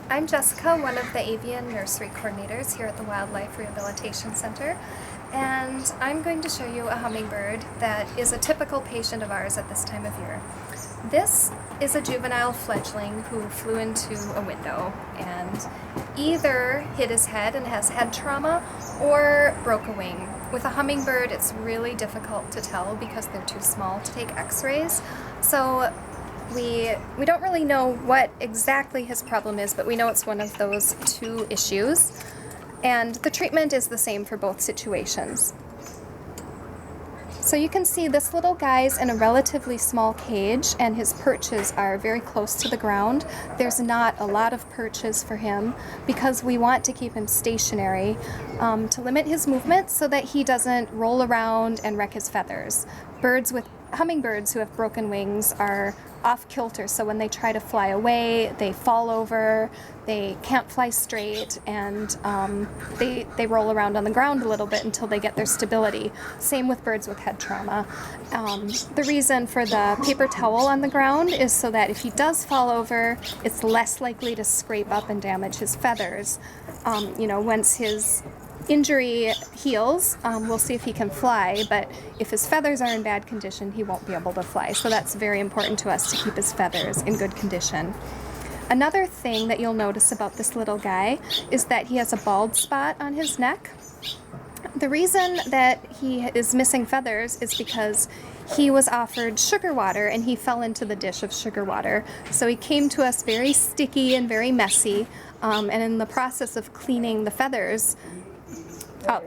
I'm Jessica, one of the avian nursery coordinators here at the Wildlife Rehabilitation Center, and I'm going to show you a hummingbird that is a typical patient of ours at this time of year. This is a juvenile fledgling who flew into a window and either hit his head and has head trauma or broke a wing. With a hummingbird, it's really difficult to tell because they're too small to take x-rays. So we don't really know what exactly his problem is, but we know it's one of those two issues. And the treatment is the same for both situations. So you can see this little guy's in a relatively small cage and his perches are very close to the ground. There's not a lot of perches for him because we want to keep him stationary to limit his movement so that he doesn't roll around and wreck his feathers. Hummingbirds who have broken wings are off kilter, so when they try to fly away, they fall over, they can't fly straight, and they roll around on the ground a little bit until they get their stability. Same with birds with head trauma. The reason for the paper towel on the ground is so that if he does fall over, it's less likely to scrape up and damage his feathers. Once his injury heals, we'll see if he can fly, but if his feathers are in bad condition, he won't be able to fly. So that's very important to us to keep his feathers in good condition. Another thing that you'll notice about this little guy is that he has a bald spot on his neck. The reason that he is missing feathers is because he was offered sugar water and he fell into the dish of sugar water. So he came to us very sticky and very messy, and in the process of cleaning the feathers,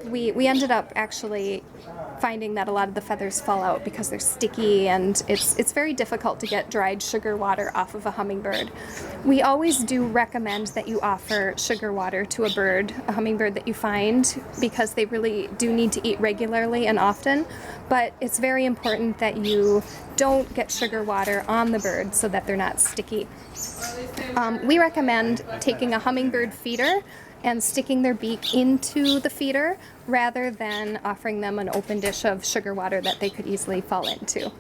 we ended up actually finding that a lot of the feathers fall out because they're sticky, and it's very difficult to get dried sugar water off of a hummingbird. We always do recommend that you offer sugar water to a hummingbird that you find, because they really do need to eat regularly and often, but it's very important that you don't get sugar water on the bird so that they're not sticky. We recommend taking a hummingbird feeder and sticking their beak into the feeder rather than offering them an open dish of sugar water that they could easily fall into.